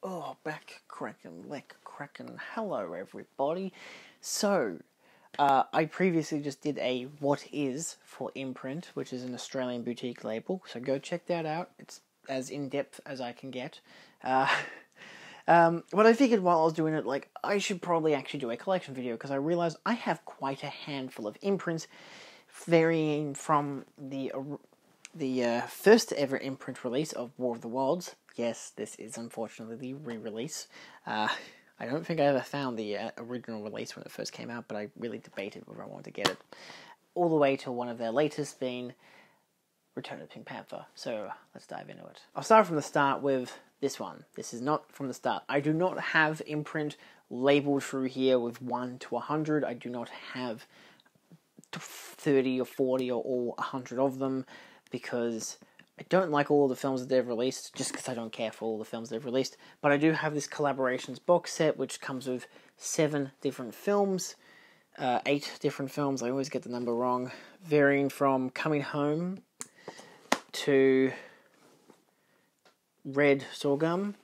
Oh, back cracking, leg cracking. Hello, everybody. So, I previously just did a What Is for Imprint, which is an Australian boutique label. So go check that out. It's as in-depth as I can get. But I figured while I was doing it, I should probably actually do a collection video, because I realized I have quite a handful of imprints, varying from the first ever imprint release of War of the Worlds. Yes, this is unfortunately the re-release. I don't think I ever found the original release when it first came out, but I really debated whether I wanted to get it. All the way to one of their latest being Return of the Pink Panther. So let's dive into it. I'll start from the start with this one. This is not from the start. I do not have imprint labeled through here with 1 to 100. I do not have 30 or 40 or all 100 of them, because I don't like all of the films that they've released, just because I don't care for all the films they've released. But I do have this collaborations box set, which comes with 7 different films, 8 different films, I always get the number wrong, varying from Coming Home to Red Sorghum,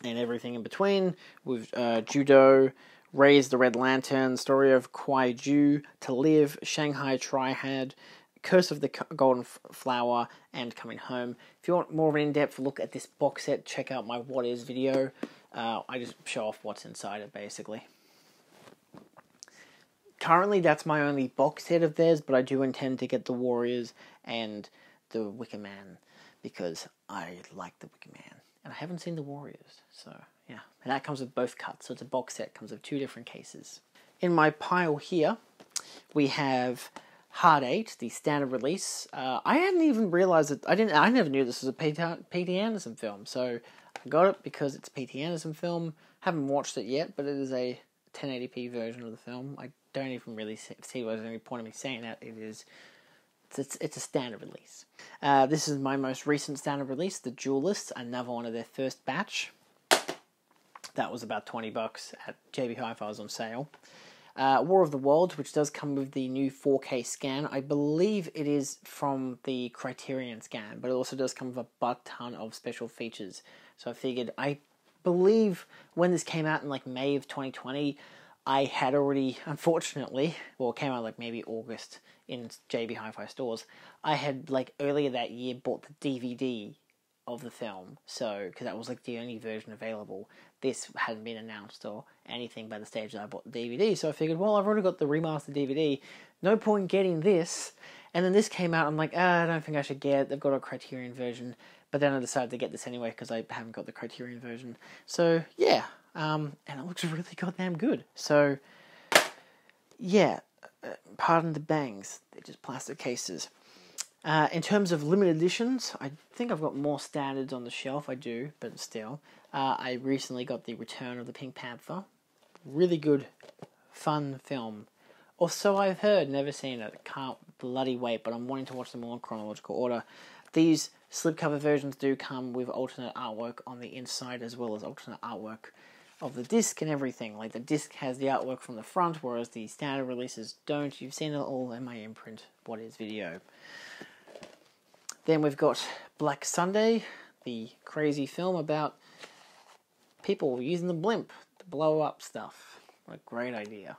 and everything in between, with Judo, Raise the Red Lantern, Story of Kwai Ju, To Live, Shanghai Triad, Curse of the Golden Flower, and Coming Home. If you want more of an in-depth look at this box set, check out my What Is video. I just show off what's inside it, basically. Currently, that's my only box set of theirs, but I do intend to get the Warriors and the Wicker Man, because I like the Wicker Man. And I haven't seen the Warriors, so yeah. And that comes with both cuts, so it's a box set, comes with 2 different cases. In my pile here, we have Hard 8, the standard release. I hadn't even realized that, I never knew this was a P.T. Anderson film, so I got it because it's a P.T. Anderson film. Haven't watched it yet, but it is a 1080p version of the film. I don't even really see why there's any point in me saying that. It's a standard release. This is my most recent standard release, The Duelist, another one of their first batch. That was about $20 at JB Hi-Fi, was on sale. War of the Worlds, which does come with the new 4K scan. I believe it is from the Criterion scan, but it also does come with a butt ton of special features. So I figured, I believe when this came out in May of 2020, I had already, unfortunately, well, it came out maybe August in JB Hi-Fi stores. I had earlier that year bought the DVD of the film, so because that was the only version available. This hadn't been announced or anything by the stage that I bought the DVD, so I figured, well, I've already got the remastered DVD, no point getting this. And then this came out, I'm like, I don't think I should get it. They've got a Criterion version, but then I decided to get this anyway because I haven't got the Criterion version. So yeah, and it looks really goddamn good. So yeah, pardon the bangs, they're just plastic cases. In terms of limited editions, I think I've got more standards on the shelf. I do, but still. I recently got the Return of the Pink Panther. Really good, fun film. Or so I've heard, never seen it. Can't bloody wait, but I'm wanting to watch them all in chronological order. These slipcover versions do come with alternate artwork on the inside, as well as alternate artwork of the disc and everything. The disc has the artwork from the front, whereas the standard releases don't. You've seen it all in my Imprint What Is video. Then we've got Black Sunday, the crazy film about people using the blimp to blow up stuff. What a great idea.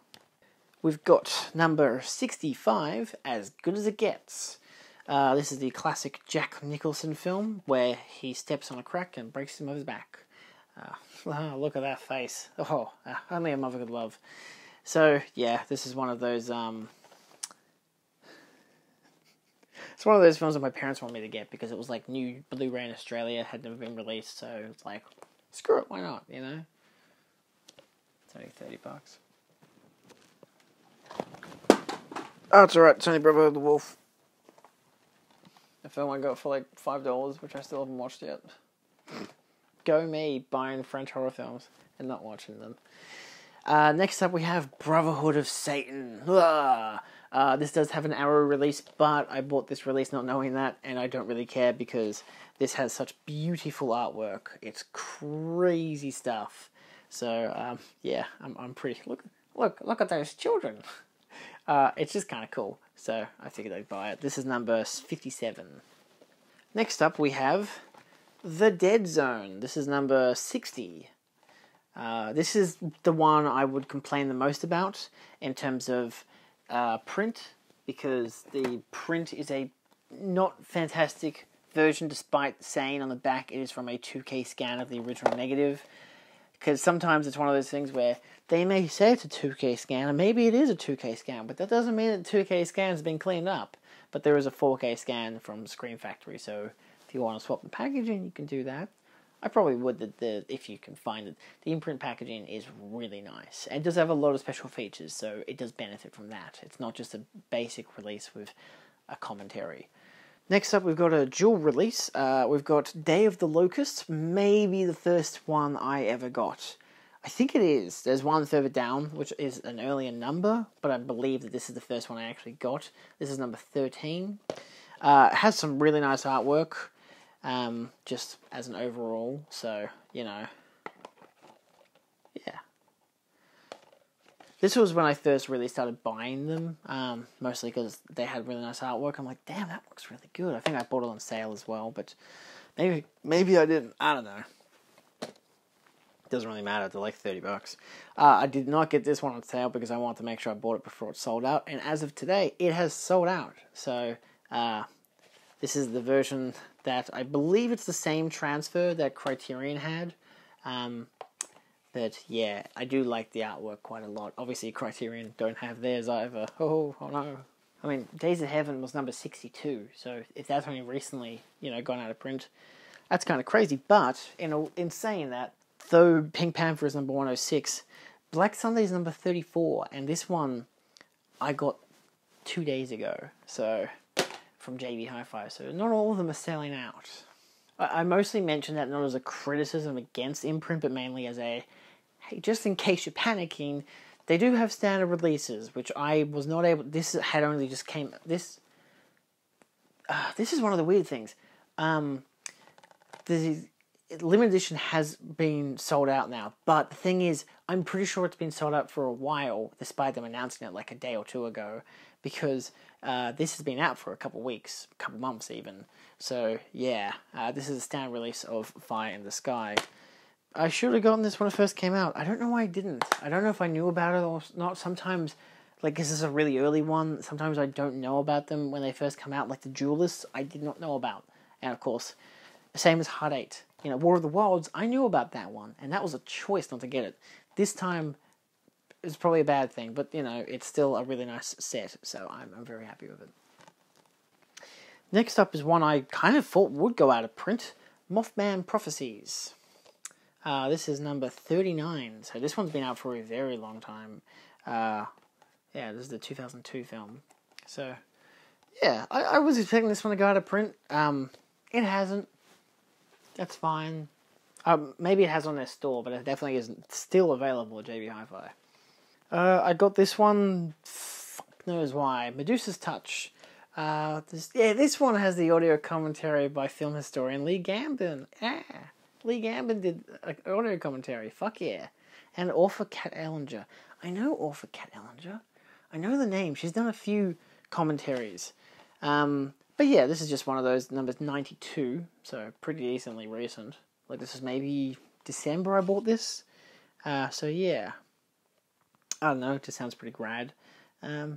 We've got number 65, As Good as It Gets. This is the classic Jack Nicholson film where he steps on a crack and breaks him over his back. Look at that face. Oh, only a mother could love. So, yeah, this is one of those... It's one of those films that my parents wanted me to get because it was new Blu-ray in Australia, had never been released, so it's screw it, why not, you know? It's only $30. Oh, it's alright, it's only Brotherhood of the Wolf. A film I got for $5, which I still haven't watched yet. Go me, buying French horror films and not watching them. Next up we have Brotherhood of Satan. This does have an Arrow release, but I bought this release not knowing that, and I don't really care because this has such beautiful artwork. It's crazy stuff. So yeah, I'm pretty. Look at those children. It's just kind of cool. So I figured I'd buy it. This is number 57. Next up we have The Dead Zone. This is number 60. This is the one I would complain the most about in terms of print, because the print is a not fantastic version, despite saying on the back it is from a 2K scan of the original negative. Because sometimes it's one of those things where they may say it's a 2K scan, and maybe it is a 2K scan, but that doesn't mean that the 2K scan has been cleaned up. But there is a 4K scan from Screen Factory, so if you want to swap the packaging, you can do that. I probably would, if you can find it. The Imprint packaging is really nice. And it does have a lot of special features, so it does benefit from that. It's not just a basic release with a commentary. Next up, we've got a dual release. We've got Day of the Locust, maybe the first one I ever got. I think it is. There's one further down, which is an earlier number, but I believe that this is the first one I actually got. This is number 13. It has some really nice artwork, just as an overall, so, you know, yeah. This was when I first really started buying them, mostly because they had really nice artwork. I'm like, damn, that looks really good. I think I bought it on sale as well, but maybe I didn't. I don't know. Doesn't really matter. They're like $30. I did not get this one on sale because I wanted to make sure I bought it before it sold out, and as of today, it has sold out. So, this is the version that I believe it's the same transfer that Criterion had. But yeah, I do like the artwork quite a lot. Obviously, Criterion don't have theirs either. Oh no. I mean, Days of Heaven was number 62, so if that's only recently, gone out of print, that's kind of crazy. But, in saying that, though Pink Panther is number 106, Black Sunday is number 34, and this one I got 2 days ago, so, from JB Hi-Fi, so not all of them are selling out. I mostly mention that not as a criticism against Imprint, but mainly as a, hey, just in case you're panicking, they do have standard releases, which I was not able, this had only just came, this is one of the weird things. The limited edition has been sold out now, but the thing is, I'm pretty sure it's been sold out for a while, despite them announcing it like a day or two ago, because this has been out for a couple weeks, couple months even. So yeah, this is a standard release of Fire in the Sky. I should have gotten this when it first came out. I don't know why I didn't. I don't know if I knew about it or not. Sometimes, like, this is a really early one. Sometimes I don't know about them when they first come out. Like the Duelists, I did not know about. And of course, the same as Hard 8. War of the Worlds, I knew about that one. And that was a choice not to get it. This time, it's probably a bad thing. But, it's still a really nice set. So I'm very happy with it. Next up is one I kind of thought would go out of print. Mothman Prophecies. This is number 39. So this one's been out for a very long time. Yeah, this is the 2002 film. So, yeah, I was expecting this one to go out of print. It hasn't. That's fine. Maybe it has on their store, but it definitely isn't still available at JB Hi-Fi. I got this one, fuck knows why, Medusa's Touch. This one has the audio commentary by film historian Lee Gambin. Yeah, Lee Gambin did an audio commentary. Fuck yeah. And Author Kat Ellinger. I know Author Kat Ellinger. I know the name. She's done a few commentaries. But yeah, this is just one of those, numbers 92, so pretty decently recent. Like, this is maybe December I bought this. So yeah. I don't know, it just sounds pretty grad. I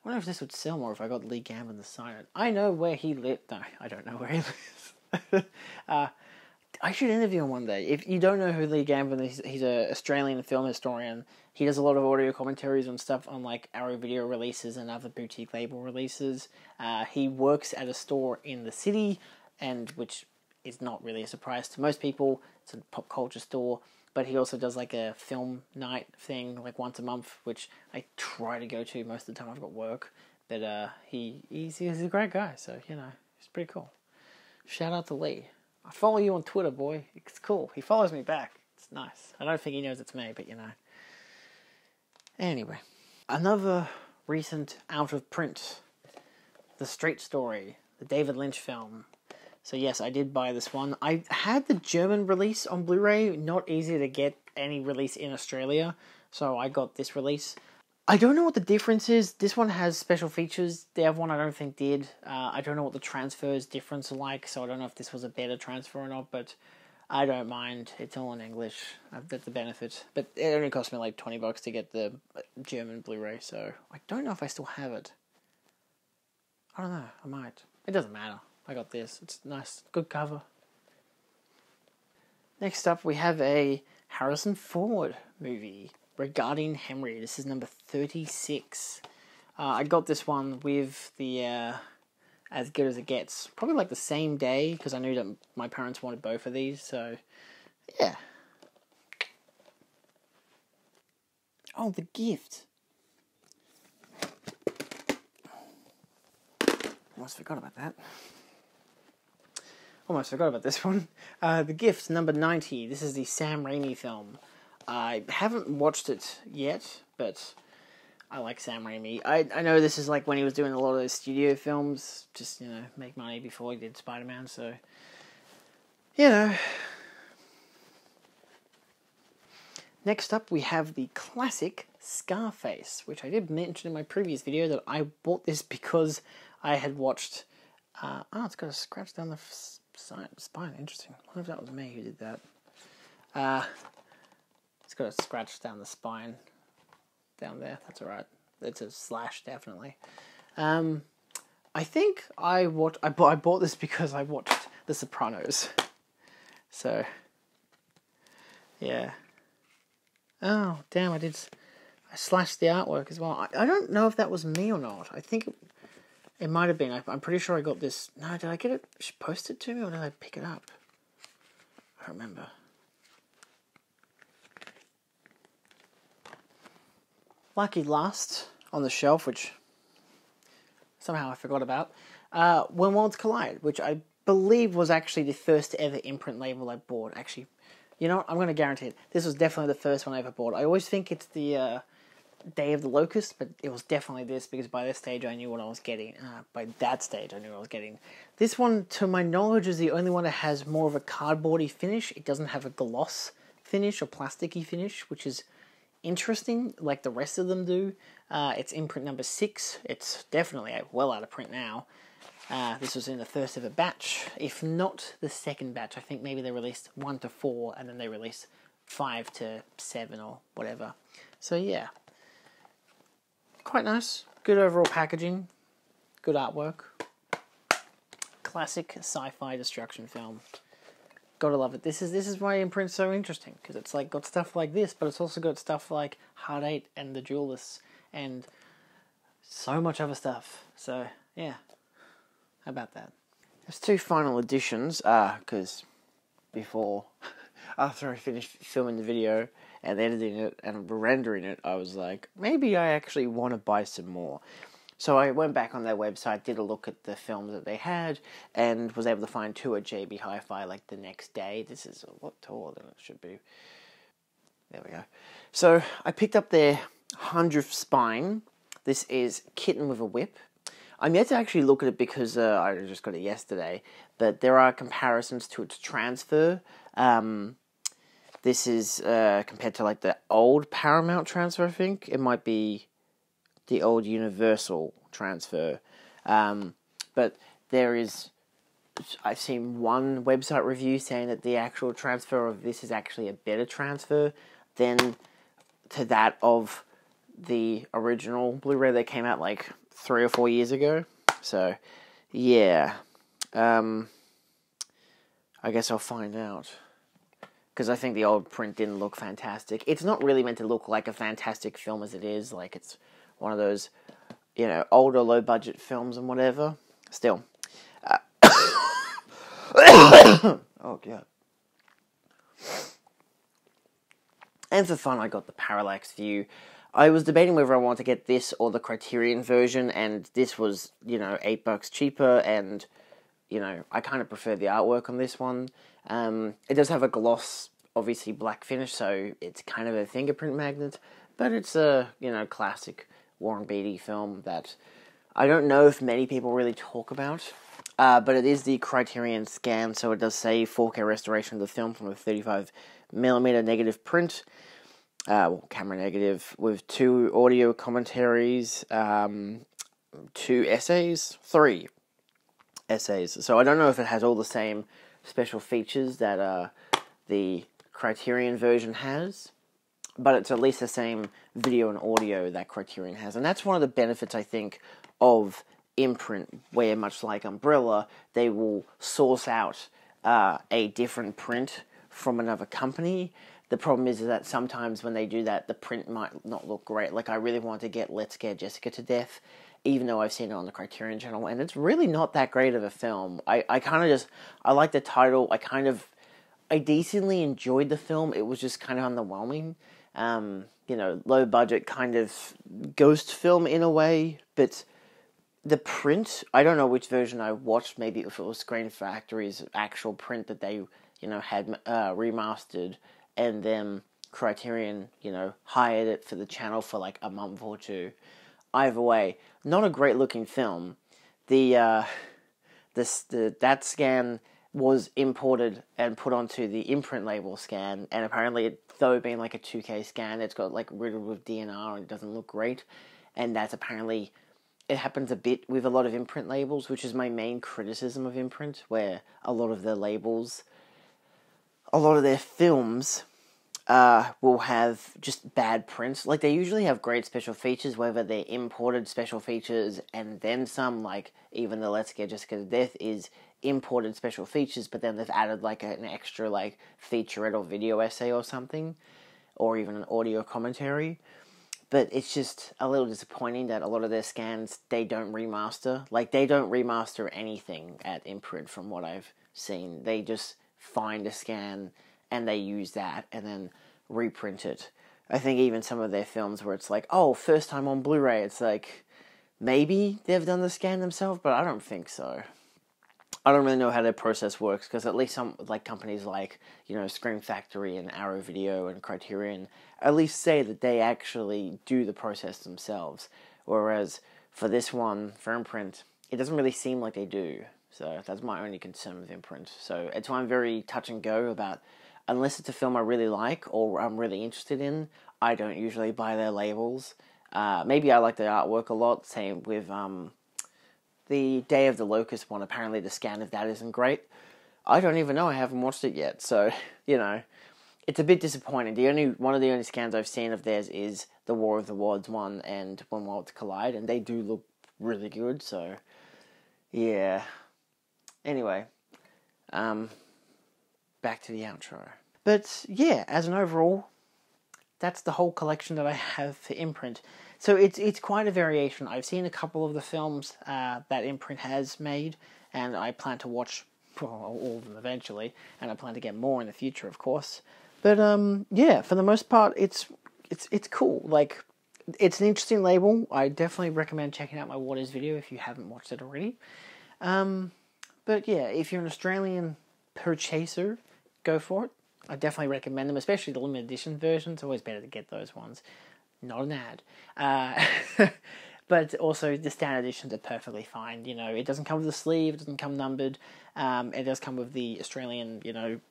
wonder if this would sell more if I got Lee Gambin to sign it. I know where he lives. No, I don't know where he lives. I should interview him one day. If you don't know who Lee Gambin is, he's an Australian film historian. He does a lot of audio commentaries and stuff on like Arrow Video releases and other boutique label releases. He works at a store in the city, and which is not really a surprise to most people. It's a pop culture store. But he also does like a film night thing, like once a month, which I try to go to most of the time I've got work. But he's a great guy, so, he's pretty cool. Shout out to Lee. I follow you on Twitter, boy. It's cool. He follows me back. It's nice. I don't think he knows it's me, but Anyway. Another recent out of print. The Straight Story. The David Lynch film. So yes, I did buy this one. I had the German release on Blu-ray. Not easy to get any release in Australia. So I got this release. I don't know what the difference is. This one has special features. The other one I don't think did. I don't know what the transfers difference are like, so I don't know if this was a better transfer or not, but I don't mind. It's all in English. That's the benefit. But it only cost me like $20 to get the German Blu-ray, so I don't know if I still have it. I don't know. I might. It doesn't matter. I got this. It's nice. Good cover. Next up, we have a Harrison Ford movie regarding Henry. This is number 36. I got this one with the As Good As It Gets. Probably like the same day, because I knew that my parents wanted both of these, so yeah. Oh, The Gift. Almost forgot about that. Almost forgot about this one. The Gift, number 90. This is the Sam Raimi film. I haven't watched it yet, but I like Sam Raimi. I know this is like when he was doing a lot of those studio films, just, you know, make money before he did Spider-Man, so, you know. Next up, we have the classic Scarface, which I did mention in my previous video that I bought this because I had watched... oh, it's got a scratch down the spine. Interesting. I wonder if that was me who did that. It's got a scratch down the spine. Down there. That's alright. It's a slash, definitely. I think I bought this because I watched The Sopranos. So, yeah. Oh, damn, I slashed the artwork as well. I don't know if that was me or not. I think it might have been. I'm pretty sure I got this... No, did I get it posted to me or did I pick it up? I don't remember. Lucky last on the shelf, which somehow I forgot about, When Worlds Collide, which I believe was actually the first ever imprint label I bought. Actually, you know what? I'm going to guarantee it. This was definitely the first one I ever bought. I always think it's the Day of the Locust, but it was definitely this, because by this stage I knew what I was getting. By that stage I knew what I was getting. This one, to my knowledge, is the only one that has more of a cardboardy finish. It doesn't have a gloss finish or plasticky finish, which is interesting, like the rest of them do. It's imprint number 6. It's definitely well out of print now. This was in the first ever batch, if not the second batch. I think maybe they released 1 to 4, and then they released 5 to 7 or whatever. So yeah, quite nice. Good overall packaging. Good artwork. Classic sci-fi destruction film. Gotta love it. This is why imprint's so interesting, because it's like got stuff like this, but it's also got stuff like Hard 8 and The Duelists and so much other stuff. So yeah, how about that? There's 2 final editions, because after I finished filming the video and editing it and rendering it, I was like, maybe I actually want to buy some more. So I went back on their website, did a look at the films that they had, and was able to find 2 at JB Hi-Fi like the next day. This is a lot taller than it should be. There we go. So I picked up their 100th spine. This is Kitten with a Whip. I'm yet to actually look at it because I just got it yesterday, but there are comparisons to its transfer. This is compared to like the old Paramount transfer, I think. It might be the old Universal transfer. But there is... I've seen one website review saying that the actual transfer of this is actually a better transfer than to that of the original Blu-ray that came out like 3 or 4 years ago. So, yeah. I guess I'll find out. Because I think the old print didn't look fantastic. It's not really meant to look like a fantastic film as it is. Like, it's one of those, you know, older, low-budget films and whatever. Still. Oh, God. And for fun, I got the Parallax View. I was debating whether I wanted to get this or the Criterion version, and this was, you know, $8 cheaper, and, you know, I kind of prefer the artwork on this one. It does have a gloss, obviously black finish, so it's kind of a fingerprint magnet, but it's a, you know, classic Warren Beatty film that I don't know if many people really talk about, but it is the Criterion scan, so it does say 4K restoration of the film from a 35mm negative print. camera negative, with 2 audio commentaries, 2 essays, 3 essays. So I don't know if it has all the same special features that the Criterion version has, but it's at least the same video and audio that Criterion has. And that's one of the benefits, I think, of Imprint, where, much like Umbrella, they will source out a different print from another company. The problem is that sometimes when they do that, the print might not look great. Like, I really want to get Let's Scare Jessica to Death, even though I've seen it on the Criterion channel, and it's really not that great of a film. I kind of just, I like the title, I decently enjoyed the film. It was just kind of underwhelming. Low budget kind of ghost film in a way, but the print, I don't know which version I watched, maybe if it was Screen Factory's actual print that they, had remastered, and then Criterion, hired it for the channel for like a month or 2. Either way, not a great looking film. That scan was imported and put onto the Imprint label scan, and apparently, though being like a 2K scan, it's got like riddled with DNR and it doesn't look great. And that's apparently, it happens a bit with a lot of Imprint labels, which is my main criticism of Imprint, where a lot of their labels, a lot of their films will have just bad prints. Like, they usually have great special features, whether they're imported special features and then some, like even the Let's Get Jessica to Death is imported special features, but then they've added like an extra like featurette or video essay or something, or even an audio commentary. But it's just a little disappointing that a lot of their scans, they don't remaster. Like, they don't remaster anything at Imprint from what I've seen. They just find a scan and they use that and then reprint it. I think even some of their films where it's like, oh, first time on Blu-ray, it's like, maybe they've done the scan themselves, but I don't think so. I don't really know how their process works, because at least some like companies like, Screen Factory and Arrow Video and Criterion at least say that they actually do the process themselves. Whereas for this one, for Imprint, it doesn't really seem like they do. So that's my only concern with Imprint. So it's why I'm very touch and go about, unless it's a film I really like or I'm really interested in, I don't usually buy their labels. Maybe I like the artwork a lot. Same with the Day of the Locust one. Apparently the scan of that isn't great. I don't even know. I haven't watched it yet. So, it's a bit disappointing. One of the only scans I've seen of theirs is the War of the Worlds one and When Worlds Collide, and they do look really good. So, yeah. Anyway, back to the outro. But yeah, as an overall, that's the whole collection that I have for Imprint. So it's quite a variation. I've seen a couple of the films that Imprint has made, and I plan to watch all of them eventually, and I plan to get more in the future, of course. But yeah, for the most part, it's cool. Like, it's an interesting label. I definitely recommend checking out my Waters video if you haven't watched it already. But yeah, if you're an Australian purchaser, go for it. I definitely recommend them, especially the limited edition version. It's always better to get those ones. Not an ad. But also, the standard editions are perfectly fine. It doesn't come with a sleeve, it doesn't come numbered. It does come with the Australian,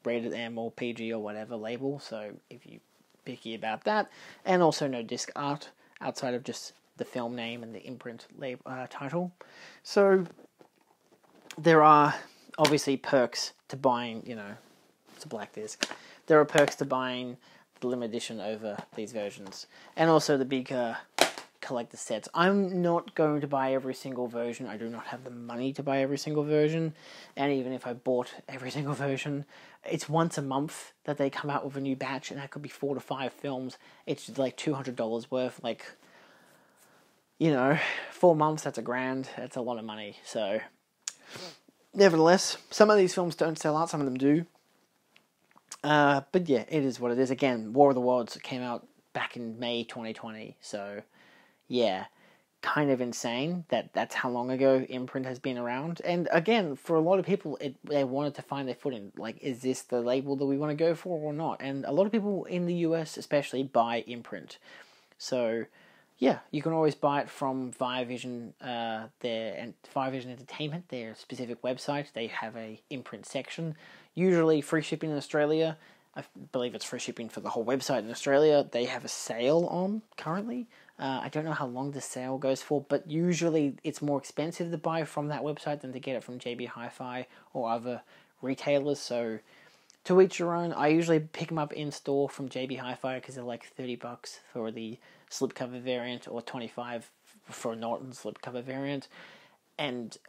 rated M or PG or whatever label. So if you're picky about that. And also no disc art outside of just the film name and the Imprint title. So there are obviously perks to buying, it's a black disc. There are perks to buying the limited edition over these versions. And also the big collector sets. I'm not going to buy every single version. I do not have the money to buy every single version. And even if I bought every single version, it's once a month that they come out with a new batch, and that could be 4 to 5 films. It's like $200 worth. Like, 4 months, that's $1,000. That's a lot of money. So, nevertheless, some of these films don't sell out. Some of them do. But yeah, it is what it is. Again, War of the Worlds came out back in May 2020. So, yeah, kind of insane that that's how long ago Imprint has been around. And again, for a lot of people, they wanted to find their footing. Like, is this the label that we want to go for or not? And a lot of people in the US especially buy Imprint. So, yeah, you can always buy it from Viavision, Viavision Entertainment, their specific website. They have a Imprint section. Usually free shipping in Australia. I believe it's free shipping for the whole website in Australia. They have a sale on currently. I don't know how long the sale goes for, but usually it's more expensive to buy from that website than to get it from JB Hi-Fi or other retailers. So to each your own. I usually pick them up in store from JB Hi-Fi because they're like $30 for the slipcover variant or $25 for a Norton slipcover variant.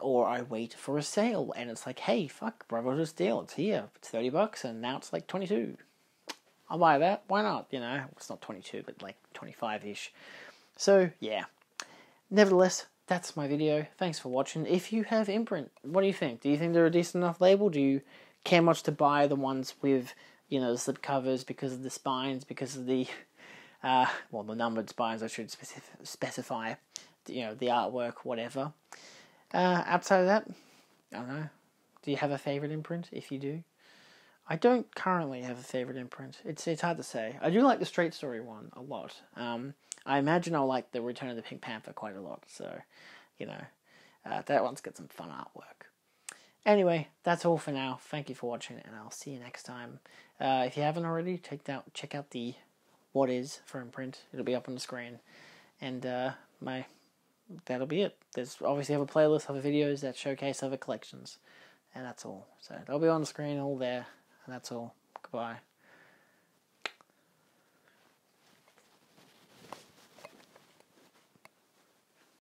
Or I wait for a sale, and it's like, hey, fuck, Brotherhood of Steel, it's here, it's $30, and now it's like 22. I'll buy that, why not, you know, it's not 22, but like 25-ish, so, yeah. Nevertheless, that's my video, thanks for watching. If you have Imprint, what do you think? Do you think they're a decent enough label? Do you care much to buy the ones with, you know, the slipcovers because of the spines, because of the, the numbered spines, I should specify, you know, the artwork, whatever. Outside of that, I don't know. Do you have a favourite imprint? If you do, I don't currently have a favourite imprint. It's hard to say. I do like the Straight Story one a lot. I imagine I'll like the Return of the Pink Panther quite a lot. So, you know, that one's got some fun artwork. Anyway, that's all for now. Thank you for watching, and I'll see you next time. If you haven't already, check out the what is for Imprint. It'll be up on the screen, and that'll be it. There's obviously have a playlist of videos that showcase other collections. And that's all. So they'll be on the screen all there. And that's all. Goodbye.